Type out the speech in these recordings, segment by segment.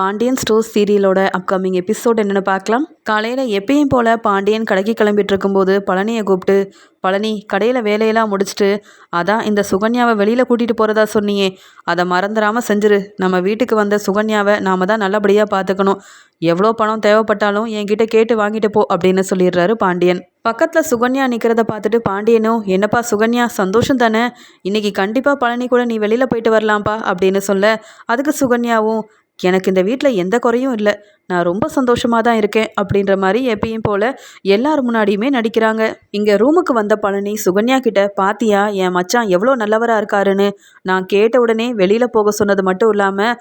Pandian stores சீரியலோட upcoming episode என்னென்னு பார்க்கலாம். காலையில் எப்பயும் போல் பாண்டியன் கடைக்கு கிளம்பிட்டு இருக்கும்போது பழனியை கூப்பிட்டு, பழனி கடையில் வேலையெல்லாம் முடிச்சுட்டு அதான் இந்த சுகன்யாவை வெளியில் கூட்டிகிட்டு போகிறதா சொன்னியே, அதை மறந்துடாமல் செஞ்சிரு. நம்ம வீட்டுக்கு வந்த சுகன்யாவை நாம் தான் நல்லபடியாக பார்த்துக்கணும். எவ்வளோ பணம் தேவைப்பட்டாலும் என்கிட்ட கேட்டு வாங்கிட்டு போ அப்படின்னு சொல்லிடுறாரு பாண்டியன். பக்கத்தில் சுகன்யா நிற்கிறத பார்த்துட்டு பாண்டியனும், என்னப்பா சுகன்யா சந்தோஷம் தானே, இன்னைக்கு கண்டிப்பாக பழனி கூட நீ வெளியில் போயிட்டு வரலாம்ப்பா அப்படின்னு சொல்ல, அதுக்கு சுகன்யாவும், எனக்கு இந்த வீட்டில் எந்த குறையும் இல்லை, நான் ரொம்ப சந்தோஷமாக தான் இருக்கேன் அப்படின்ற மாதிரி எப்பயும் போல் எல்லார் முன்னாடியுமே நடிக்கிறாங்க. இங்கே ரூமுக்கு வந்த பழனி சுகன்யா கிட்ட, பாத்தியா என் மச்சான் எவ்வளோ நல்லவராக இருக்காருன்னு, நான் கேட்ட உடனே வெளியில் போக சொன்னது மட்டும் இல்லாமல்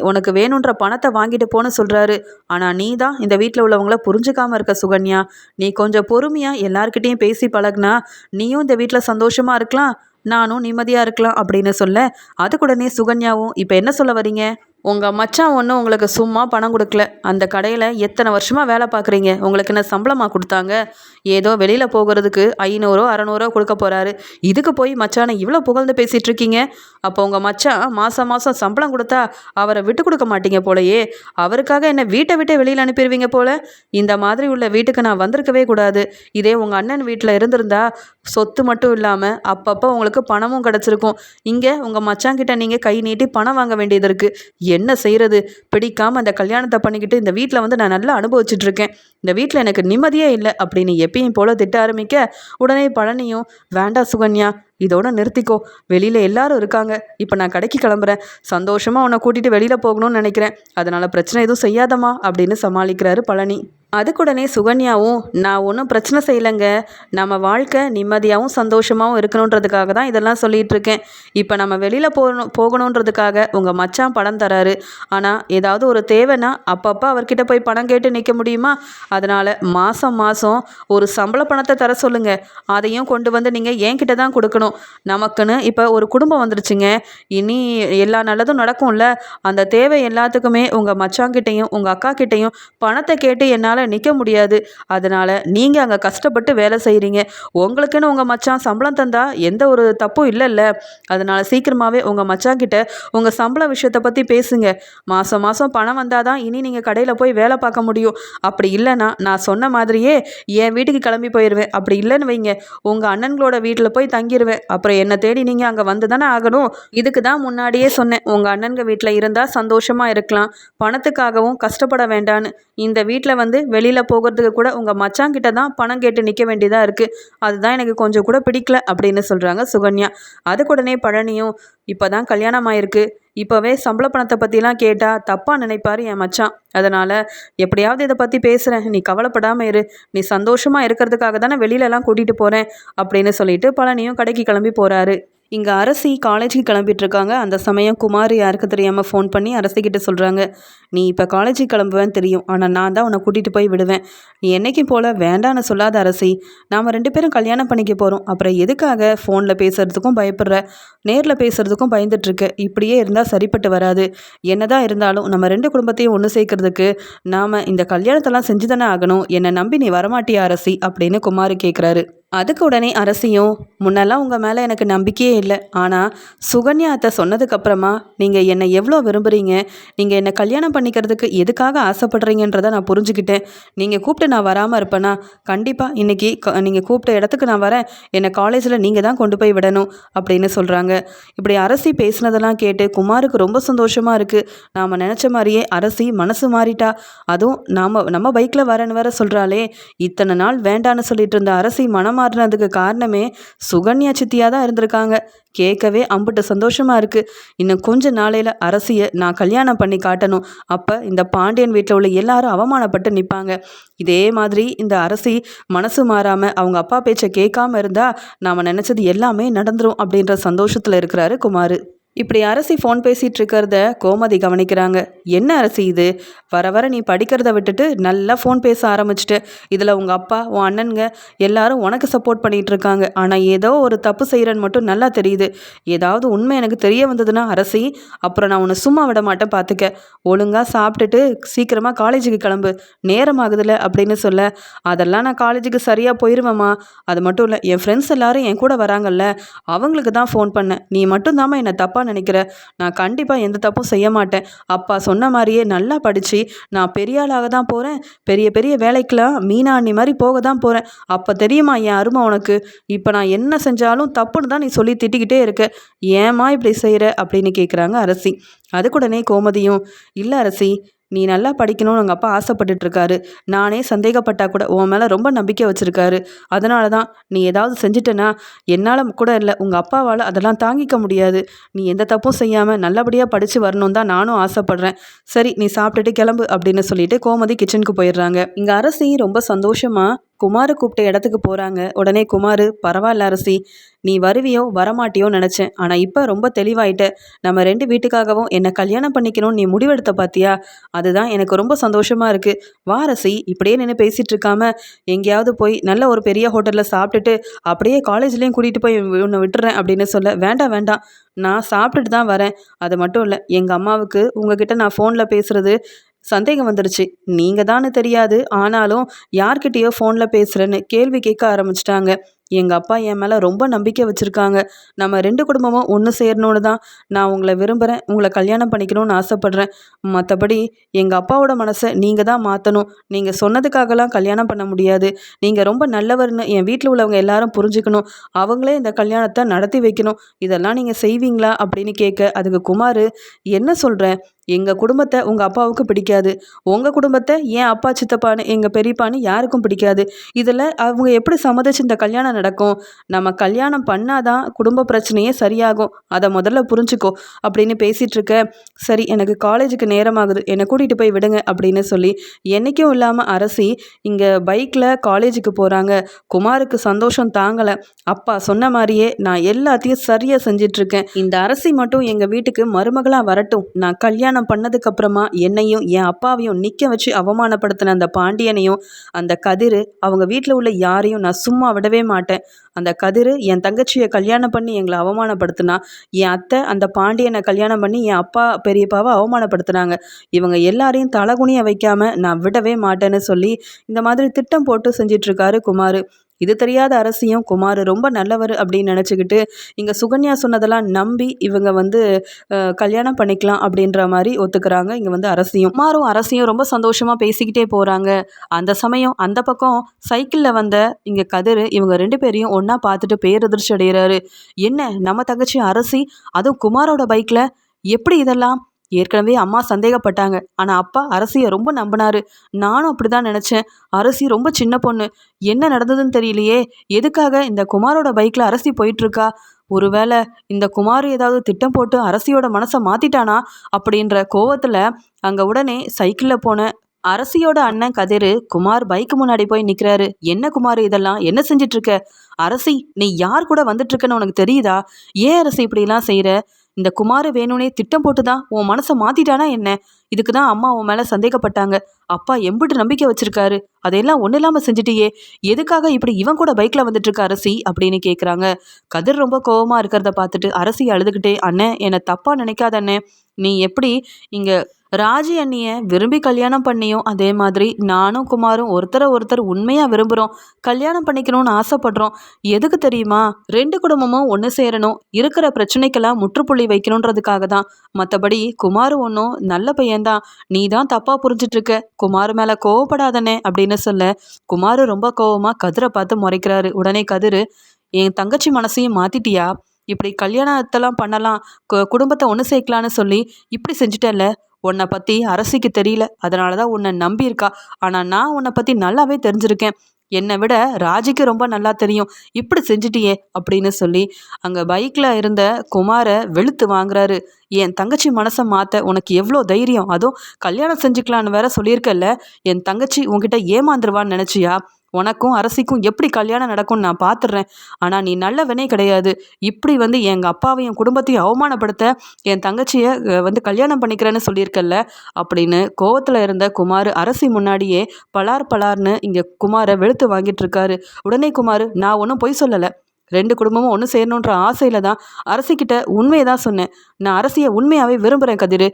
உனக்கு வேணுன்ற பணத்தை வாங்கிட்டு போன்னு சொல்கிறாரு. ஆனால் நீ தான் இந்த வீட்டில் உள்ளவங்கள புரிஞ்சுக்காமல் இருக்க சுகன்யா. நீ கொஞ்சம் பொறுமையாக எல்லார்கிட்டேயும் பேசி பழகுனா நீயும் இந்த வீட்டில் சந்தோஷமாக இருக்கலாம், நானும் நிம்மதியாக இருக்கலாம் அப்படின்னு சொல்ல, அதுக்குடனே சுகன்யாவும், இப்போ என்ன சொல்ல வரீங்க, உங்கள் மச்சான் ஒன்றும் உங்களுக்கு சும்மா பணம் கொடுக்கல, அந்த கடையில் எத்தனை வருஷமாக வேலை பார்க்குறீங்க, உங்களுக்கு என்ன சம்பளமாக கொடுத்தாங்க, ஏதோ வெளியில் போகிறதுக்கு 500 600 கொடுக்க போகிறாரு, இதுக்கு போய் மச்சானை இவ்வளோ புகழ்ந்து பேசிகிட்டு இருக்கீங்க. அப்போ உங்கள் மச்சான் மாதம் மாதம் சம்பளம் கொடுத்தா அவரை விட்டு கொடுக்க மாட்டீங்க போலையே, அவருக்காக என்னை வீட்டை விட்டு வெளியில் அனுப்பிடுவீங்க போல. இந்த மாதிரி உள்ள வீட்டுக்கு நான் வந்திருக்கவே கூடாது. இதே உங்கள் அண்ணன் வீட்டில் இருந்திருந்தா சொத்து மட்டும் இல்லாமல் அப்பப்போ உங்களுக்கு பணமும் கிடச்சிருக்கும். இங்கே உங்கள் மச்சாங்கிட்ட நீங்கள் கை நீட்டி பணம் வாங்க வேண்டியது இருக்குது. என்ன செய்கிறது, பிடிக்காமல் அந்த கல்யாணத்தை பண்ணிக்கிட்டு இந்த வீட்டில் வந்து நான் நல்லா அனுபவிச்சுட்டு இருக்கேன், இந்த வீட்டில் எனக்கு நிம்மதியே இல்லை அப்படின்னு எப்பயும் போல திட்ட ஆரம்பிக்க, உடனே பழனியும், வேண்டாம் சுகன்யா இதோட நிறுத்திக்கோ, வெளியில் எல்லாரும் இருக்காங்க, இப்போ நான் கடைக்கு கிளம்புறேன், சந்தோஷமாக உன்னை கூட்டிகிட்டு வெளியில் போகணும்னு நினைக்கிறேன், அதனால் பிரச்சனை எதுவும் செய்யாதம்மா அப்படின்னு சமாளிக்கிறாரு பழனி. அதுக்குடனே சுகன்யாவும், நான் ஒன்றும் பிரச்சனை செய்யலைங்க, நம்ம வாழ்க்கை நிம்மதியாகவும் சந்தோஷமாகவும் இருக்கணுன்றதுக்காக தான் இதெல்லாம் சொல்லிகிட்டு இருக்கேன். இப்போ நம்ம வெளியில் போகணுன்றதுக்காக உங்கள் மச்சான் பணம் தராரு, ஆனால் ஏதாவது ஒரு தேவைன்னா அப்பப்போ அவர்கிட்ட போய் பணம் கேட்டு நிற்க முடியுமா? அதனால் மாதம் மாதம் ஒரு சம்பள பணத்தை தர சொல்லுங்கள், அதையும் கொண்டு வந்து நீங்கள் என்கிட்ட தான் கொடுக்கணும். நமக்குன்னு இப்போ ஒரு குடும்பம் வந்துருச்சுங்க, இனி எல்லா நல்லதும் நடக்கும்ல, அந்த தேவை எல்லாத்துக்குமே உங்கள் மச்சாங்கிட்டையும் உங்கள் அக்கா கிட்டையும் பணத்தை கேட்டு என்னால் நிற்க முடியாது. அதனால் நீங்கள் அங்கே கஷ்டப்பட்டு வேலை செய்கிறீங்க, உங்களுக்குன்னு உங்கள் மச்சான் சம்பளம் தந்தா எந்த ஒரு தப்பும் இல்லைல்ல, அதனால் சீக்கிரமாகவே உங்கள் மச்சாங்கிட்ட உங்கள் சம்பள விஷயத்தை பற்றி பேசுங்க. மாதம் மாதம் பணம் வந்தால் தான் இனி நீங்கள் கடையில் போய் வேலை பார்க்க முடியும். அப்படி இல்லைன்னா நான் சொன்ன மாதிரியே என் வீட்டுக்கு கிளம்பி போயிடுவேன். அப்படி இல்லைன்னு வைங்க, உங்கள் அண்ணன்களோட வீட்டில் போய் தங்கிடுவேன். அப்புறம் என்னை தேடி நீங்கள் அங்கே வந்து தானே ஆகணும். இதுக்கு தான் முன்னாடியே சொன்னேன், உங்கள் அண்ணன்க வீட்டில் இருந்தால் சந்தோஷமாக இருக்கலாம், பணத்துக்காகவும் கஷ்டப்பட வேண்டான்னு. இந்த வீட்டில் வந்து வெளியில் போகிறதுக்கு கூட உங்கள் மச்சாங்கிட்ட தான் பணம் கேட்டு நிற்க வேண்டியதாக இருக்குது, அதுதான் எனக்கு கொஞ்சம் கூட பிடிக்கல அப்படின்னு சொல்கிறாங்க சுகன்யா. அதுக்குடனே பழனியும், இப்போ தான் கல்யாணம் ஆயிருக்கு, இப்போவே சம்பள பணத்தை பற்றிலாம் கேட்டால் தப்பாக நினைப்பார் என் மச்சான், அதனால் எப்படியாவது இதை பற்றி பேசுகிறேன், நீ கவலைப்படாமல் இரு, நீ சந்தோஷமாக இருக்கிறதுக்காக தானே வெளியிலலாம் கூட்டிகிட்டு போகிறேன் அப்படின்னு சொல்லிட்டு பழனியும் கடைக்கு கிளம்பி போகிறாரு. இங்கே அரசி காலேஜுக்கு கிளம்பிட்டுருக்காங்க. அந்த சமயம் குமார் யாருக்கு தெரியாமல் ஃபோன் பண்ணி அரசிக்கிட்ட சொல்கிறாங்க, நீ இப்போ காலேஜுக்கு கிளம்புவேன்னு தெரியும், ஆனால் நான் தான் உன்னை கூட்டிகிட்டு போய் விடுவேன், நீ என்றைக்கும் போல் வேண்டான்னு சொல்லாத அரசி, நாம் 2 பேரும் கல்யாணம் பண்ணிக்க போகிறோம், அப்புறம் எதுக்காக ஃபோனில் பேசுகிறதுக்கும் பயப்படுற, நேரில் பேசுகிறதுக்கும் பயந்துட்டுருக்க, இப்படியே இருந்தால் சரிப்பட்டு வராது, என்னதான் இருந்தாலும் நம்ம 2 குடும்பத்தையும் ஒன்று சேர்க்கறதுக்கு நாம் இந்த கல்யாணத்தெல்லாம் செஞ்சு தானே ஆகணும், என்னை நம்பி நீ வரமாட்டியா அரசி அப்படின்னு குமார் கேட்குறாரு. அதுக்கு உடனே அரசியும், முன்னெல்லாம் உங்கள் மேலே எனக்கு நம்பிக்கையே இல்லை, ஆனால் சுகன்யா அத்தை சொன்னதுக்கப்புறமா நீங்கள் என்னை எவ்வளோ விரும்புகிறீங்க, நீங்கள் என்னை கல்யாணம் பண்ணிக்கிறதுக்கு எதுக்காக ஆசைப்படுறீங்கன்றதை நான் புரிஞ்சுக்கிட்டேன், நீங்கள் கூப்பிட்டு நான் வராமல் இருப்பேனா, கண்டிப்பாக இன்றைக்கி நீங்கள் கூப்பிட்ட இடத்துக்கு நான் வரேன், என்னை காலேஜில் நீங்கள் தான் கொண்டு போய் விடணும் அப்படின்னு சொல்கிறாங்க. இப்படி அரசி பேசினதெல்லாம் கேட்டு குமாருக்கு ரொம்ப சந்தோஷமாக இருக்குது. நாம் நினச்ச மாதிரியே அரசி மனசு மாறிட்டா, அதுவும் நம்ம பைக்கில் வரேன்னு வேற சொல்கிறாளே, இத்தனை நாள் வேண்டான்னு சொல்லிட்டு இருந்த அரசி மனம் மாறினதுக்கு காரணமே சுகன்யா சித்தியாக தான் இருந்திருக்காங்க. கேட்கவே அம்புட்டு சந்தோஷமாக இருக்குது. இன்னும் கொஞ்ச நாளையில் அரசியை நான் கல்யாணம் பண்ணி காட்டணும், அப்போ இந்த பாண்டியன் வீட்டில் உள்ள எல்லாரும் அவமானப்பட்டு நிற்பாங்க. இதே மாதிரி இந்த அரசி மனசு மாறாமல் அவங்க அப்பா பேச்சை கேட்காம இருந்தால் நாம் நினச்சது எல்லாமே நடந்துரும் அப்படின்ற சந்தோஷத்தில் இருக்கிறாரு குமார். இப்படி அரசி ஃபோன் பேசிகிட்டு இருக்கிறத கோமதி கவனிக்கிறாங்க. என்ன அரசி இது, வர வர நீ படிக்கிறத விட்டுட்டு நல்லா ஃபோன் பேச ஆரம்பிச்சிட்டு, இதில் உங்கள் அப்பா உன் அண்ணனுங்க எல்லாரும் உனக்கு சப்போர்ட் பண்ணிகிட்டு இருக்காங்க, ஆனால் ஏதோ ஒரு தப்பு செய்கிறன்னு மட்டும் நல்லா தெரியுது, ஏதாவது உண்மை எனக்கு தெரிய வந்ததுன்னா அரசி அப்புறம் நான் உன்னை சும்மா விட மாட்டேன் பார்த்துக்க, ஒழுங்காக சாப்பிட்டுட்டு சீக்கிரமாக காலேஜுக்கு கிளம்பு, நேரம் ஆகுதுல அப்படின்னு சொல்ல, அதெல்லாம் நான் காலேஜுக்கு சரியாக போயிடுவேம்மா, அது மட்டும் இல்லை என் ஃப்ரெண்ட்ஸ் எல்லாரும் என் கூட வராங்கல்ல, அவங்களுக்கு தான் ஃபோன் பண்ணேன், நீ மட்டும் தாம்மா என்னை தப்பாக நினைக்கிற? நான் கண்டிப்பாக எந்த தப்பும் செய்ய மாட்டேன். அப்பா சொன்ன மாதிரியே நல்லா படித்து நான் பெரிய ஆளாக தான் போகிறேன். பெரிய பெரிய வேலைக்கெலாம் மீனா அண்ணி மாதிரி போக தான் போகிறேன். அப்போ தெரியுமா என் அருமை உனக்கு? இப்போ நான் என்ன செஞ்சாலும் தப்புன்னு தான் நீ சொல்லி திட்டிக்கிட்டே இருக்க. ஏம்மா இப்படி செய்கிற அப்படின்னு கேட்குறாங்க அரசி. அதுக்குடனே கோமதியும், இல்லை அரசி, நீ நல்லா படிக்கணும்னு உங்கள் அப்பா ஆசைப்பட்டுட்ருக்காரு. நானே சந்தேகப்பட்டா கூட உன் மேலே ரொம்ப நம்பிக்கை வச்சுருக்காரு. அதனால தான் நீ ஏதாவது செஞ்சிட்டேன்னா என்னால் கூட இல்லை, உங்கள் அப்பாவால் அதெல்லாம் தாங்கிக்க முடியாது. நீ எந்த தப்பும் செய்யாமல் நல்லபடியாக படித்து வரணும் தான் நானும் ஆசைப்பட்றேன். சரி, நீ சாப்பிட்டுட்டு கிளம்பு அப்படின்னு சொல்லிட்டு கோமதி கிச்சனுக்கு போயிடுறாங்க. இங்கே அரசி ரொம்ப சந்தோஷமாக குமாரை கூப்பிட்ட இடத்துக்கு போகிறாங்க. உடனே குமார், பரவாயில்ல அரசி, நீ வருவியோ வரமாட்டியோ நினச்சேன். ஆனால் இப்போ ரொம்ப தெளிவாயிட்ட. நம்ம 2 வீட்டுக்காகவும் என்னை கல்யாணம் பண்ணிக்கணும்னு நீ முடிவெடுத்த பார்த்தியா? அதுதான் எனக்கு ரொம்ப சந்தோஷமாக இருக்குது. வா அரசி, இப்படியே நின்று பேசிகிட்டு இருக்காம எங்கேயாவது போய் நல்ல ஒரு பெரிய ஹோட்டலில் சாப்பிட்டுட்டு அப்படியே காலேஜ்லேயும் கூட்டிகிட்டு போய் உன்னை விட்டுறேன் அப்படின்னு சொல்ல, வேண்டாம் வேண்டாம், நான் சாப்பிட்டுட்டு தான் வரேன். அது மட்டும் இல்லை, எங்கள் அம்மாவுக்கு உங்ககிட்ட நான் ஃபோனில் பேசுகிறது சந்தேகம் வந்துடுச்சு. நீங்கள் தானே தெரியாது, ஆனாலும் யார்கிட்டயோ ஃபோனில் பேசுகிறேன்னு கேள்வி கேட்க ஆரம்பிச்சிட்டாங்க. எங்கள் அப்பா என் மேலே ரொம்ப நம்பிக்கை வச்சுருக்காங்க. நம்ம 2 குடும்பமும் ஒன்று சேரணுன்னு தான் நான் உங்களை விரும்புகிறேன், உங்களை கல்யாணம் பண்ணிக்கணும்னு ஆசைப்பட்றேன். மற்றபடி எங்கள் அப்பாவோட மனசை நீங்கள் தான் மாற்றணும். நீங்கள் சொன்னதுக்காகலாம் கல்யாணம் பண்ண முடியாது. நீங்கள் ரொம்ப நல்லவர்னு என் வீட்டில் உள்ளவங்க எல்லாரும் புரிஞ்சுக்கணும். அவங்களே இந்த கல்யாணத்தை நடத்தி வைக்கணும். இதெல்லாம் நீங்கள் செய்வீங்களா அப்படின்னு கேட்க, அதுக்கு குமார், என்ன சொல்கிறேன், எங்கள் குடும்பத்தை உங்கள் அப்பாவுக்கு பிடிக்காது, உங்கள் குடும்பத்தை என் அப்பா சித்தப்பான்னு எங்கள் பெரியப்பான்னு யாருக்கும் பிடிக்காது. இதில் அவங்க எப்படி சம்மதிச்சு இந்த கல்யாணம் நடக்கும்? நம்ம கல்யாணம் பண்ணாதான் குடும்ப பிரச்சனையே சரியாகும். அதை முதல்ல புரிஞ்சுக்கோ அப்படின்னு பேசிகிட்டு இருக்க, சரி எனக்கு காலேஜுக்கு நேரமாகுது, என்னை கூட்டிகிட்டு போய் விடுங்க அப்படின்னு சொல்லி என்றைக்கும் இல்லாமல் அரசி இங்கே பைக்கில் காலேஜுக்கு போகிறாங்க. குமாருக்கு சந்தோஷம் தாங்கலை. அப்பா சொன்ன மாதிரியே நான் எல்லாத்தையும் சரியாக செஞ்சிட்ருக்கேன். இந்த அரசி மட்டும் எங்கள் வீட்டுக்கு மருமகளாக வரட்டும். நான் கல்யாணம் பண்ணதுக்கப்புறமா என்னையும் என் அப்பாவையும் நிற்க வச்சு அவமானப்படுத்தின அந்த பாண்டியனையும் அந்த கதிர், அவங்க வீட்டில் உள்ள யாரையும் நான் சும்மா விடவே மாட்டேன். அந்த கதிர் என் தங்கச்சியை கல்யாணம் பண்ணி எங்களை அவமானப்படுத்தினா, என் அத்தை அந்த பாண்டியனை கல்யாணம் பண்ணி என் அப்பா பெரியப்பாவை அவமானப்படுத்தினாங்க. இவங்க எல்லாரையும் தலகுனிய வைக்காம நான் விடவே மாட்டேன்னு சொல்லி இந்த மாதிரி திட்டம் போட்டு செஞ்சிட்ருக்காரு குமார். இது தெரியாத அரசியும் குமார் ரொம்ப நல்லவர் அப்படின்னு நினச்சிக்கிட்டு இங்கே சுகன்யா சொன்னதெல்லாம் நம்பி இவங்க கல்யாணம் பண்ணிக்கலாம் அப்படின்ற மாதிரி ஒத்துக்கிறாங்க. இங்கே அரசியும் குமாரும் அரசியும் ரொம்ப சந்தோஷமாக பேசிக்கிட்டே போகிறாங்க. அந்த சமயம் அந்த பக்கம் சைக்கிளில் வந்த இங்கே கதிர் இவங்க 2 பேரையும் ஒன்றா பார்த்துட்டு பேரதிர்ச்சி அடைகிறாரு. என்ன, நம்ம தங்கச்சி அரசி அதுவும் குமாரோட பைக்கில், எப்படி இதெல்லாம்? ஏற்கனவே அம்மா சந்தேகப்பட்டாங்க, ஆனால் அப்பா அரசியை ரொம்ப நம்பினாரு. நானும் அப்படி தான் நினச்சேன். அரசி ரொம்ப சின்ன பொண்ணு, என்ன நடந்ததுன்னு தெரியலையே. எதுக்காக இந்த குமாரோட பைக்கில் அரசி போயிட்டுருக்கா? ஒருவேளை இந்த குமார் ஏதாவது திட்டம் போட்டு அரசியோட மனசை மாற்றிட்டானா அப்படின்ற கோவத்தில் அங்கே உடனே சைக்கிளில் போன அரசியோட அண்ணன் கதிர் குமார் பைக்கு முன்னாடி போய் நிற்கிறாரு. என்ன குமார், இதெல்லாம் என்ன செஞ்சிட்ருக்க? அரசி, நீ யார் கூட வந்துட்டுருக்கன்னு உனக்கு தெரியுதா? ஏன் அரசி இப்படிலாம் செய்கிற? இந்த குமார் வேணும்னே திட்டம் போட்டு தான் உன் மனசை மாற்றிட்டானா என்ன? இதுக்கு தான் அம்மா உன் மேலே சந்தேகப்பட்டாங்க. அப்பா எம்பிட்டு நம்பிக்கை வச்சுருக்காரு, அதையெல்லாம் ஒன்றும் இல்லாமல் செஞ்சுட்டியே. எதுக்காக இப்படி இவன் கூட பைக்கில் வந்துட்டுருக்க அரசி அப்படின்னு கேட்குறாங்க. கதிர் ரொம்ப கோவமாக இருக்கிறத பார்த்துட்டு அரசி அழுதுகிட்டே, அண்ணே என்னை தப்பாக நினைக்காத அண்ணே. நீ எப்படி இங்கே ராஜி அண்ணியை விரும்பி கல்யாணம் பண்ணியும் அதே மாதிரி நானும் குமாரும் ஒருத்தர் உண்மையாக விரும்புகிறோம், கல்யாணம் பண்ணிக்கணும்னு ஆசைப்படுறோம். எதுக்கு தெரியுமா? 2 குடும்பமும் ஒன்று சேரணும், இருக்கிற பிரச்சனைக்கெல்லாம் முற்றுப்புள்ளி வைக்கணுன்றதுக்காக தான். மற்றபடி குமார் ஒன்றும் நல்ல பையன்தான், நீ தான் தப்பாக புரிஞ்சிட்ருக்க. குமார் மேலே கோவப்படாதனே அப்படின்னு சொல்ல, குமார் ரொம்ப கோவமாக கதிரை பார்த்து முறைக்கிறாரு. உடனே கதிர், என் தங்கச்சி மனசையும் மாற்றிட்டியா? இப்படி கல்யாணத்தெல்லாம் பண்ணலாம், குடும்பத்தை ஒன்று சேர்க்கலான்னு சொல்லி இப்படி செஞ்சுட்டல்ல. உன்னை பற்றி அரசிக்கு தெரியல, அதனால தான் உன்னை நம்பியிருக்கா. ஆனால் நான் உன்னை பற்றி நல்லாவே தெரிஞ்சிருக்கேன். என்னை விட ராஜிக்கு ரொம்ப நல்லா தெரியும். இப்படி செஞ்சிட்டியே அப்படின்னு சொல்லி அங்கே பைக்கில் இருந்த குமாரை வெளுத்து வாங்குறாரு. என் தங்கச்சி மனசை மாற்ற உனக்கு எவ்வளோ தைரியம்? அதுவும் கல்யாணம் செஞ்சுக்கலான்னு வேற சொல்லியிருக்கல்ல. என் தங்கச்சி உன்கிட்ட ஏமாந்துருவான்னு நினச்சியா? உனக்கும் அரசிக்கும் எப்படி கல்யாணம் நடக்கும்னு நான் பார்த்துடுறேன். ஆனால் நீ நல்லவனே கிடையாது. இப்படி எங்கள் அப்பாவையும் குடும்பத்தையும் அவமானப்படுத்த என் தங்கச்சியை கல்யாணம் பண்ணிக்கிறேன்னு சொல்லியிருக்கல்ல அப்படின்னு கோவத்தில் இருந்த குமார் அரசி முன்னாடியே பலார் பலார்னு இங்கே குமாரை வெளுத்து வாங்கிட்டு இருக்காரு. உடனே குமார், நான் ஒன்றும் பொய் சொல்லலை, 2 குடும்பமும் ஒன்று சேரணுன்ற ஆசையில் தான் அரசிக்கிட்ட உண்மையை தான் சொன்னேன். நான் அரசியை உண்மையாகவே விரும்புகிறேன் கதிர்.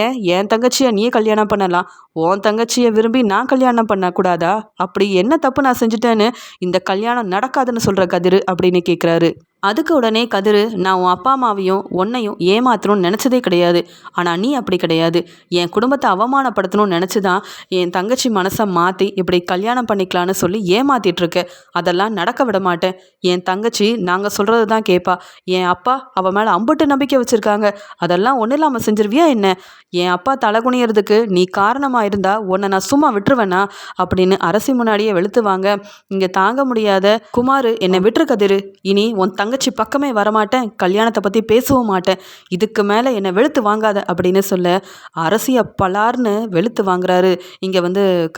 ஏன் என் தங்கச்சியை நீயே கல்யாணம் பண்ணலாம், உன் தங்கச்சியை விரும்பி நான் கல்யாணம் பண்ணக்கூடாதா? அப்படி என்ன தப்பு நான் செஞ்சுட்டேன்னு இந்த கல்யாணம் நடக்காதுன்னு சொல்கிற கதிர் அப்படின்னு கேட்குறாரு. அதுக்கு உடனே கதிரு, நான் உன் அப்பா அம்மாவையும் உன்னையும் ஏமாத்தணும்னு நினச்சதே கிடையாது. ஆனால் நீ அப்படி கிடையாது. என் குடும்பத்தை அவமானப்படுத்தணும்னு நினச்சி தான் என் தங்கச்சி மனசை மாற்றி இப்படி கல்யாணம் பண்ணிக்கலான்னு சொல்லி ஏமாத்திட்டு இருக்க. அதெல்லாம் நடக்க விட மாட்டேன். என் தங்கச்சி நாங்கள் சொல்கிறது தான் கேட்பா. என் அப்பா அவள் மேலே அம்புட்டு நம்பிக்கை வச்சுருக்காங்க. அதெல்லாம் ஒன்றும் இல்லாமல் செஞ்சிருவியா என்ன? என் அப்பா தலைகுனியறதுக்கு நீ காரணமாக இருந்தா உன்னை நான் சும்மா விட்டுருவேனா அப்படின்னு அரசி முன்னாடியே வெளுத்துவாங்க. இங்கே தாங்க முடியாத குமார், என்னை விட்டுரு கதிரு. இனி உன் தங்கச்சி பக்கமே வரமாட்டேன். கல்யாணத்தை பற்றி பேசவும் மாட்டேன். இதுக்கு மேலே என்னை வெளுத்து வாங்காத அப்படின்னு சொல்ல அரசியை பலார்னு வெளுத்து வாங்குறாரு இங்கே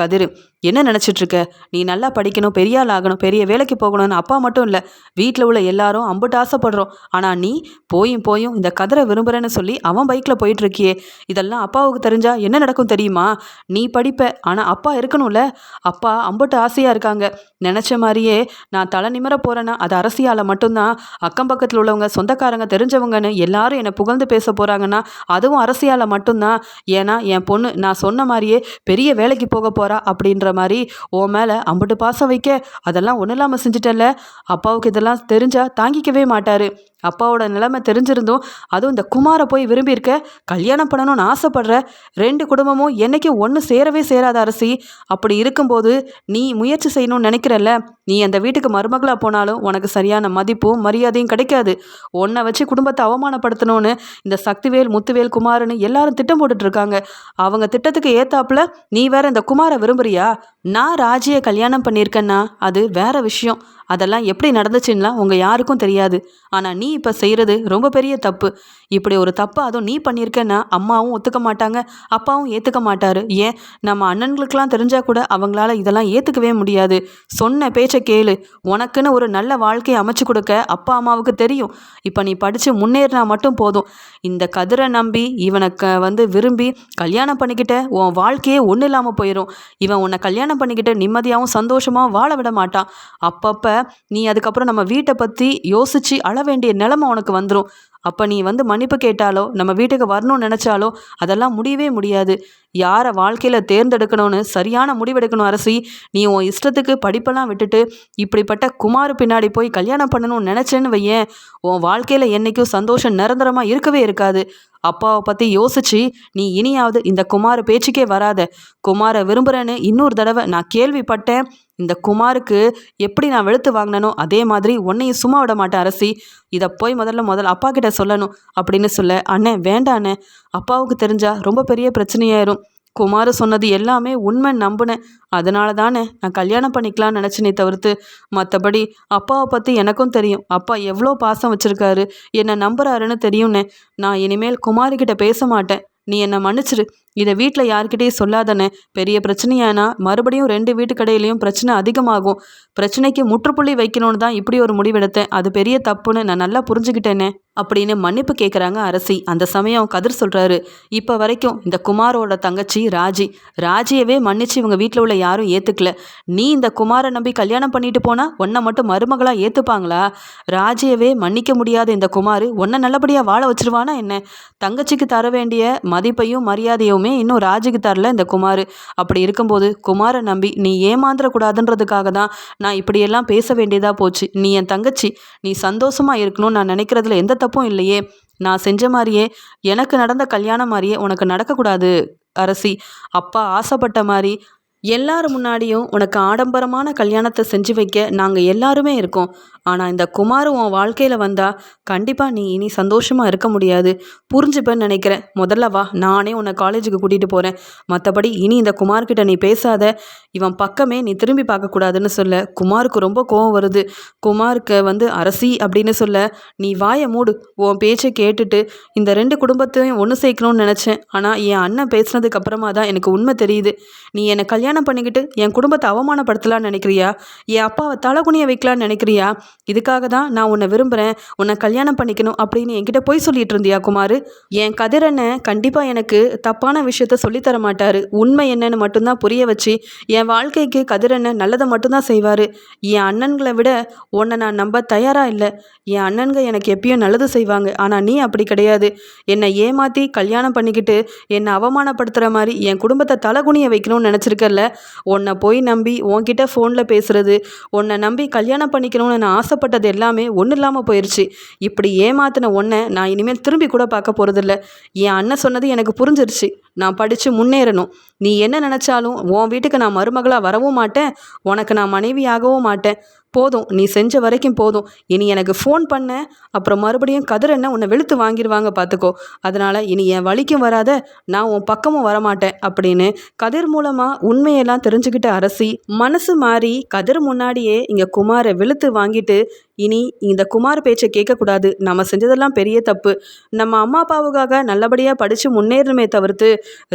கதிரு. என்ன நினச்சிட்ருக்க? நீ நல்லா படிக்கணும், பெரிய ஆள் ஆகணும், பெரிய வேலைக்கு போகணும்னு அப்பா மட்டும் இல்லை, வீட்டில் உள்ள எல்லாரும் அம்புட்டு ஆசைப்படுறோம். ஆனால் நீ போயும் இந்த கதிரை விரும்புகிறேன்னு சொல்லி அவன் பைக்கில் போயிட்டுருக்கியே. இதெல்லாம் அப்பாவுக்கு தெரிஞ்சா என்ன நடக்கும் தெரியுமா? நீ படிப்ப, ஆனால் அப்பா இருக்கணும்ல. அப்பா அம்புட்டு ஆசையாக இருக்காங்க. நினச்ச மாதிரியே நான் தலை நிமிர போகிறேன்னா அது அரசியால் மட்டும்தான். அக்கம் பக்கத்தில் உள்ளவங்க, சொந்தக்காரங்க, தெரிஞ்சவங்கன்னு எல்லாரும் என்னை புகழ்ந்து பேச போகிறாங்கன்னா அதுவும் அரசியால் மட்டும்தான். ஏன்னா என் பொண்ணு நான் சொன்ன மாதிரியே பெரிய வேலைக்கு போக போகிறா அப்படின்ற மாதிரி உன் மேலே அம்புட்டு பாசம் வைக்க அதெல்லாம் ஒன்றும் இல்லாமல் செஞ்சுட்டல. அப்பாவுக்கு இதெல்லாம் தெரிஞ்சா தாங்கிக்கவே மாட்டார். அப்பாவோட நிலைமை தெரிஞ்சிருந்தோம். அதுவும் இந்த குமாரை போய் விரும்பியிருக்க, கல்யாணம் பண்ணணும்னு ஆசைப்படுற. 2 குடும்பமும் என்றைக்கும் ஒன்று சேரவே சேராத அரசி. அப்படி இருக்கும்போது நீ முயற்சி செய்யணும்னு நினைக்கிறல்ல, நீ அந்த வீட்டுக்கு மருமகளாக போனாலும் உனக்கு சரியான மதிப்பும் மரியாதையும் கிடைக்காது. உன்னை வச்சு குடும்பத்தை அவமானப்படுத்தணும்னு இந்த சக்திவேல், முத்துவேல், குமார்னு எல்லாரும் திட்டம் போட்டுட்டு இருக்காங்க. அவங்க திட்டத்துக்கு ஏத்தாப்புல நீ வேற இந்த குமாரை விரும்புறியா? நான் ராஜியை கல்யாணம் பண்ணியிருக்கேன்னா அது வேற விஷயம். அதெல்லாம் எப்படி நடந்துச்சுன்னா உங்கள் யாருக்கும் தெரியாது. ஆனால் நீ இப்போ செய்கிறது ரொம்ப பெரிய தப்பு. இப்படி ஒரு தப்பு அதுவும் நீ பண்ணியிருக்கேன்னா அம்மாவும் ஒத்துக்க மாட்டாங்க, அப்பாவும் ஏற்றுக்க மாட்டார். ஏன் நம்ம அண்ணன்களுக்கெல்லாம் தெரிஞ்சால் கூட அவங்களால இதெல்லாம் ஏற்றுக்கவே முடியாது. சொன்ன பேச்சை கேளு. உனக்குன்னு ஒரு நல்ல வாழ்க்கையை அமைச்சு கொடுக்க அப்பா அம்மாவுக்கு தெரியும். இப்போ நீ படித்து முன்னேறினா மட்டும் போதும். இந்த கதிரை நம்பி இவனை விரும்பி கல்யாணம் பண்ணிக்கிட்ட உன் வாழ்க்கையே ஒன்றும் இல்லாமல் போயிடும். இவன் உன்னை கல்யாணம் பண்ணிக்கிட்டு நிம்மதியாகவும் சந்தோஷமாகவும் வாழ விட மாட்டான். அப்பப்போ நீ அதுக்கப்புறம் நம்ம வீட்டை பற்றி யோசித்து அழ வேண்டிய நிலைமை உனக்கு வந்துடும். அப்போ நீ மன்னிப்பு கேட்டாலோ நம்ம வீட்டுக்கு வரணும்னு நினச்சாலோ அதெல்லாம் முடியவே முடியாது. யாரை வாழ்க்கையில் தேர்ந்தெடுக்கணும்னு சரியான முடிவெடுக்கணும் அரசி. நீ உன் இஷ்டத்துக்கு படிப்பெல்லாம் விட்டுட்டு இப்படிப்பட்ட குமார் பின்னாடி போய் கல்யாணம் பண்ணணும்னு நினச்சேன்னு வையேன், உன் வாழ்க்கையில் என்றைக்கும் சந்தோஷம் நிரந்தரமாக இருக்கவே இருக்காது. அப்பாவை பற்றி யோசிச்சு நீ இனியாவது இந்த குமார் பேச்சுக்கே வராத. குமாரை விரும்புகிறேன்னு இன்னொரு தடவை நான் கேள்விப்பட்டேன். இந்த குமாருக்கு எப்படி நான் வெளுத்து வாங்கினனோ அதே மாதிரி உன்னையும் சும்மா விட மாட்டேன் அரசி. இதை போய் முதல்ல அப்பா கிட்ட சொல்லணும் அப்படின்னு சொல்ல, அண்ணே வேண்டாம் அண்ணே, அப்பாவுக்கு தெரிஞ்சா ரொம்ப பெரிய பிரச்சனையாயிரும். குமார் சொன்னது எல்லாமே உண்மை நம்பினேன். அதனால தானே நான் கல்யாணம் பண்ணிக்கலாம்னு நினச்சினே தவிர்த்து மற்றபடி அப்பாவை பற்றி எனக்கும் தெரியும். அப்பா எவ்வளோ பாசம் வச்சுருக்காரு, என்னை நம்புறாருன்னு தெரியும்னே. நான் இனிமேல் குமாரிக்கிட்ட பேச மாட்டேன். நீ என்னை மன்னிச்சிரு. இதை வீட்டில் யார்கிட்டேயும் சொல்லாதனே. பெரிய பிரச்சனையானா மறுபடியும் 2 வீட்டுக்கடையிலையும் பிரச்சனை அதிகமாகும். பிரச்சனைக்கு முற்றுப்புள்ளி வைக்கணும்னு தான் இப்படி ஒரு முடிவெடுத்தேன். அது பெரிய தப்புன்னு நான் நல்லா புரிஞ்சுக்கிட்டேனே அப்படின்னு மன்னிப்பு கேட்குறாங்க அரசி. அந்த சமயம் கதிர் சொல்கிறாரு, இப்போ வரைக்கும் இந்த குமாரோட தங்கச்சி ராஜியவே மன்னிச்சு இவங்க வீட்டில் உள்ள யாரும் ஏற்றுக்கல. நீ இந்த குமாரை நம்பி கல்யாணம் பண்ணிட்டு போனால் உன்னை மட்டும் மருமகளாக ஏற்றுப்பாங்களா? ராஜியவே மன்னிக்க முடியாத இந்த குமார் உன்னை நல்லபடியாக வாழ வச்சிருவானா என்ன? தங்கச்சிக்கு தர வேண்டிய மதிப்பையும் மரியாதையும் இன்னும் ராஜுக்கு தரல இந்த குமார். அப்படி இருக்கும்போது குமாரை நம்பி நீ ஏமாந்துடக்கூடாதுன்றதுக்காக தான் நான் இப்படியெல்லாம் பேச வேண்டியதாக போச்சு. நீ என் தங்கச்சி, நீ சந்தோஷமா இருக்கணும்னு நான் நினைக்கிறதுல எந்த தப்பும் இல்லையே. நான் செஞ்ச மாதிரியே, எனக்கு நடந்த கல்யாணம் மாதிரியே உனக்கு நடக்கக்கூடாது அரசி. அப்பா ஆசைப்பட்ட மாதிரி எல்லாரும் முன்னாடியும் உனக்கு ஆடம்பரமான கல்யாணத்தை செஞ்சு வைக்க நாங்கள் எல்லாருமே இருக்கோம். ஆனால் இந்த குமார் உன் வாழ்க்கையில் வந்தால் கண்டிப்பாக நீ இனி சந்தோஷமாக இருக்க முடியாது. புரிஞ்சுப்பேன்னு நினைக்கிறேன். முதல்ல வா, நானே உன்னை காலேஜுக்கு கூட்டிகிட்டு போகிறேன். மற்றபடி இனி இந்த குமார்கிட்ட நீ பேசாத. இவன் பக்கமே நீ திரும்பி பார்க்கக்கூடாதுன்னு சொல்ல குமாருக்கு ரொம்ப கோவம் வருது. குமாருக்கு அரசி அப்படின்னு சொல்ல, நீ வாயை மூடு. உன் பேச்சை கேட்டுட்டு இந்த 2 குடும்பத்தையும் ஒன்று சேர்க்கணும்னு நினச்சேன். ஆனால் என் அண்ணன் பேசினதுக்கு அப்புறமா தான் எனக்கு உண்மை தெரியுது. நீ என்னை கல்யாணம் பண்ணிக்கிட்டு என் குடும்பத்தை அவமானப்படுத்தலான்னு நினைக்கிறியா? என் அப்பாவை தலைகுனிய வைக்கலான்னு நினைக்கிறியா? இதுக்காக தான் நான் உன்னை விரும்புகிறேன், உன்னை கல்யாணம் பண்ணிக்கணும் அப்படின்னு என்கிட்ட போய் சொல்லிட்டு இருந்தியா குமார்? என் கதிரனை கண்டிப்பாக எனக்கு தப்பான விஷயத்த சொல்லித்தர மாட்டார். உண்மை என்னன்னு மட்டும்தான் புரிய வச்சு என் வாழ்க்கைக்கு கதிரனை நல்லதை மட்டும்தான் செய்வார். என் அண்ணன்களை விட உன்னை நான் நம்ப தயாராக இல்லை. என் அண்ணன்க எனக்கு எப்பயும் நல்லது செய்வாங்க. ஆனால் நீ அப்படி கிடையாது. என்னை ஏமாற்றி கல்யாணம் பண்ணிக்கிட்டு என்னை அவமானப்படுத்துகிற மாதிரி என் குடும்பத்தை தலைகுனிய வைக்கணும்னு நினச்சிருக்கல. உன்னை போய் நம்பி உன்கிட்ட ஃபோனில் பேசுகிறது, உன்னை நம்பி கல்யாணம் பண்ணிக்கணும்னு நான் ஆசைப்பட்டது எல்லாமே ஒன்றும் இல்லாமல் போயிடுச்சு. இப்படி ஏமாத்தின ஒன்றை நான் இனிமேல் திரும்பி கூட பார்க்க போகிறதில்ல. என் அண்ணன் சொன்னது எனக்கு புரிஞ்சிருச்சு. நான் படித்து முன்னேறணும். நீ என்ன நினச்சாலும் உன் வீட்டுக்கு நான் மருமகளாக வரவும் மாட்டேன், உனக்கு நான் மனைவியாகவும் மாட்டேன். போதும், நீ செஞ்ச வரைக்கும் போதும். இனி எனக்கு ஃபோன் பண்ண, அப்புறம் மறுபடியும் கதிர் என்ன உன்னை வெளுத்து வாங்கிடுவாங்க பார்த்துக்கோ. அதனால் இனி என் வழிக்கும் வராத, நான் உன் பக்கமும் வரமாட்டேன் அப்படின்னு கதிர் மூலமாக உண்மையெல்லாம் தெரிஞ்சுக்கிட்ட அரசி மனசு மாறி கதிர் முன்னாடியே இங்கே குமாரை வெளுத்து வாங்கிட்டு, இனி இந்த குமார் பேச்சை கேட்கக்கூடாது, நம்ம செஞ்சதெல்லாம் பெரிய தப்பு, நம்ம அம்மா அப்பாவுக்காக நல்லபடியாக படித்து முன்னேறணுமே தவிர்த்து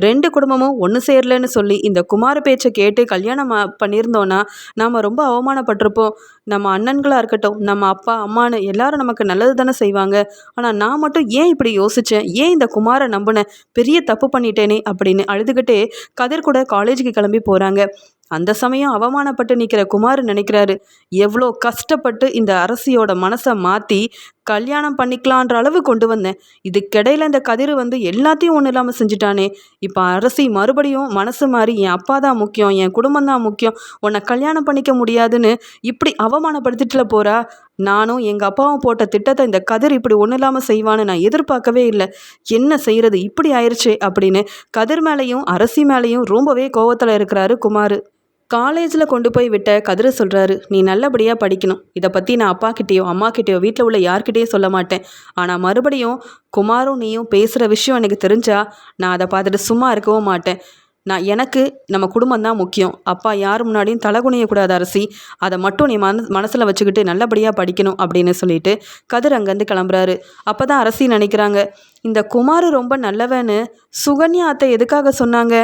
2 குடும்பமும் ஒன்று சேரலன்னு சொல்லி இந்த குமார் பேச்சை கேட்டு கல்யாணம் பண்ணியிருந்தோன்னா நாம் ரொம்ப அவமானப்பட்டிருப்போம். நம்ம அண்ணன்களாக இருக்கட்டும், நம்ம அப்பா அம்மானு எல்லாரும் நமக்கு நல்லது தானே செய்வாங்க. ஆனால் நான் மட்டும் ஏன் இப்படி யோசித்தேன், ஏன் இந்த குமாரை நம்பினேன், பெரிய தப்பு பண்ணிட்டேனே அப்படின்னு அழுதுகிட்டே கதிர் கூட காலேஜுக்கு கிளம்பி போகிறாங்க. அந்த சமயம் அவமானப்பட்டு நிற்கிற குமார் நினைக்கிறாரு, எவ்வளோ கஷ்டப்பட்டு இந்த அரசியோட மனசை மாற்றி கல்யாணம் பண்ணிக்கலான்ற அளவு கொண்டு வந்தேன். இதுக்கிடையில் இந்த கதிர் எல்லாத்தையும் ஒன்றும் இல்லாமல் செஞ்சுட்டானே. இப்போ அரசி மறுபடியும் மனசு மாறி என் அப்பா தான் முக்கியம், என் குடும்பம் தான் முக்கியம், உன்னை கல்யாணம் பண்ணிக்க முடியாதுன்னு இப்படி அவமானப்படுத்திட்டுல போகிறா. நானும் எங்கள் அப்பாவும் போட்ட திட்டத்தை இந்த கதிர் இப்படி ஒன்றும் இல்லாமல் செய்வான்னு நான் எதிர்பார்க்கவே இல்லை. என்ன செய்கிறது, இப்படி ஆயிடுச்சே அப்படின்னு கதிர் மேலேயும் அரசி மேலேயும் ரொம்பவே கோவத்தில் இருக்கிறாரு குமார். காலேஜில் கொண்டு போய் விட்ட கதிர் சொல்கிறாரு, நீ நல்லபடியாக படிக்கணும். இதை பற்றி நான் அப்பா கிட்டேயோ அம்மா கிட்டேயோ வீட்டில் உள்ள யார்கிட்டேயும் சொல்ல மாட்டேன். ஆனால் மறுபடியும் குமாரும் நீயும் பேசுகிற விஷயம் எனக்கு தெரிஞ்சா நான் அதை பார்த்துட்டு சும்மா இருக்கவும் மாட்டேன். எனக்கு நம்ம குடும்பம் தான் முக்கியம். அப்பா யார் முன்னாடியும் தலகுனியக்கூடாது அரசி. அதை மட்டும் நீ மனசில் வச்சுக்கிட்டு நல்லபடியாக படிக்கணும் அப்படின்னு சொல்லிட்டு கதிர் அங்கேருந்து கிளம்புறாரு. அப்போ தான் அரசி நினைக்கிறாங்க, இந்த குமார் ரொம்ப நல்லவன்னு சுகன்யா அத்தை எதுக்காக சொன்னாங்க?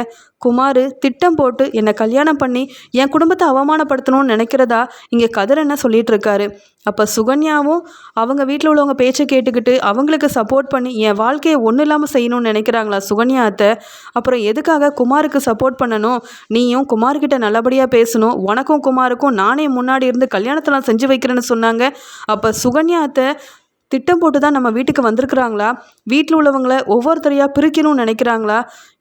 குமார் திட்டம் போட்டு என்னை கல்யாணம் பண்ணி என் குடும்பத்தை அவமானப்படுத்தணும்னு நினைக்கிறதா இங்கே கதிர் என்ன சொல்லிட்டு இருக்காரு. அப்போ சுகன்யாவும் அவங்க வீட்டில் உள்ளவங்க பேச்சை கேட்டுக்கிட்டு அவங்களுக்கு சப்போர்ட் பண்ணி என் வாழ்க்கையை ஒன்றும் இல்லாமல் செய்யணும்னு நினைக்கிறாங்களா சுகன்யா அத்தை? அப்புறம் எதுக்காக குமாருக்கு சப்போர்ட் பண்ணணும்? நீயும் குமார்கிட்ட நல்லபடியாக பேசணும், உனக்கும் குமாருக்கும் நானே முன்னாடி இருந்து கல்யாணத்தெல்லாம் செஞ்சு வைக்கிறேன்னு சொன்னாங்க. அப்போ சுகன்யா அத்தை திட்டம் போட்டு தான் நம்ம வீட்டுக்கு வந்திருக்கிறாங்களா? வீட்டில் உள்ளவங்களை ஒவ்வொருத்தரையாக பிரிக்கணும்னு நினைக்கிறாங்களா?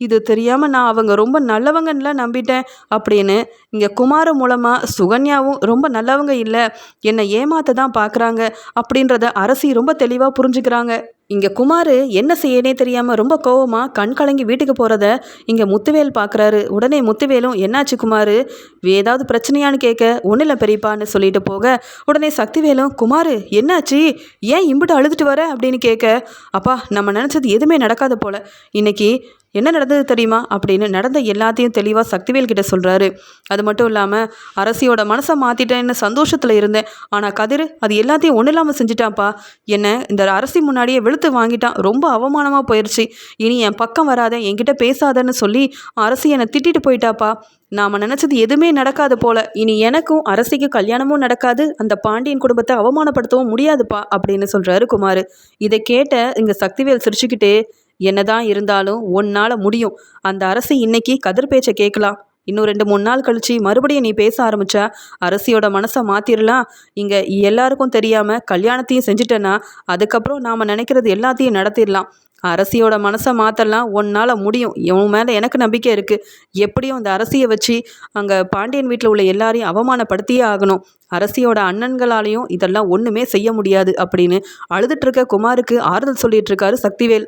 இது தெரியாமல் நான் அவங்க ரொம்ப நல்லவங்கன்னுலாம் நம்பிட்டேன் அப்படின்னு இங்கே குமார மூலமாக சுகன்யாவும் ரொம்ப நல்லவங்க இல்லை, என்னை ஏமாத்த தான் பார்க்குறாங்க அப்படின்றத அரசி ரொம்ப தெளிவாக புரிஞ்சுக்கிறாங்க. இங்கே குமார் என்ன செய்யனே தெரியாமல் ரொம்ப கோவமாக கண் கலங்கி வீட்டுக்கு போகிறத இங்கே முத்துவேல் பார்க்குறாரு. உடனே முத்துவேலும், என்னாச்சு குமார், ஏதாவது பிரச்சனையான்னு கேட்க, ஒன்றும் இல்லை பெரியப்பான்னு சொல்லிட்டு போக, உடனே சக்திவேலும், குமார் என்னாச்சு, ஏன் இம்பிட்டு அழுதுட்டு வர அப்படின்னு கேட்க, அப்பா நம்ம நினச்சது எதுவுமே நடக்காத போல், இன்னைக்கு என்ன நடந்தது தெரியுமா அப்படின்னு நடந்த எல்லாத்தையும் தெளிவாக சக்திவேல் கிட்ட சொல்கிறாரு. அது மட்டும் இல்லாமல் அரசியோட மனசை மாற்றிட்டேன்னு சந்தோஷத்தில் இருந்தேன், ஆனால் கதிர் அது எல்லாத்தையும் ஒன்றும் இல்லாமல் செஞ்சுட்டான்ப்பா. என்னை இந்த அரசி முன்னாடியே வெளுத்து வாங்கிட்டான், ரொம்ப அவமானமாக போயிடுச்சு. இனி என் பக்கம் வராத, என்கிட்ட பேசாதன்னு சொல்லி அரசி என்னை திட்டிட்டு போயிட்டாப்பா. நாம் நினச்சது எதுவுமே நடக்காது போல, இனி எனக்கும் அரசிக்கும் கல்யாணமும் நடக்காது, அந்த பாண்டியன் குடும்பத்தை அவமானப்படுத்தவும் முடியாதுப்பா அப்படின்னு சொல்கிறாரு குமார். இதை கேட்ட இங்கே சக்திவேல் சிரிச்சுக்கிட்டே, என்னதான் இருந்தாலும் உன்னால் முடியும், அந்த அரசி இன்னைக்கு கதிர் பேச்சை கேட்கலாம், இன்னும் 2-3 நாள் கழிச்சு மறுபடியும் நீ பேச ஆரம்பிச்சா அரசியோட மனசை மாற்றிடலாம். இங்கே எல்லாருக்கும் தெரியாமல் கல்யாணத்தையும் செஞ்சுட்டேன்னா அதுக்கப்புறம் நாம் நினைக்கிறது எல்லாத்தையும் நடத்திடலாம். அரசியோட மனசை மாற்றலாம், உன்னால் முடியும், இவன் மேலே எனக்கு நம்பிக்கை இருக்குது. எப்படியும் அந்த அரசியை வச்சு அங்கே பாண்டியன் வீட்டில் உள்ள எல்லாரையும் அவமானப்படுத்தியே ஆகணும். அரசியோட அண்ணன்களாலையும் இதெல்லாம் ஒன்றுமே செய்ய முடியாது அப்படின்னு அழுதுட்டு இருக்க குமாருக்கு ஆறுதல் சொல்லிட்டு இருக்காரு சக்திவேல்.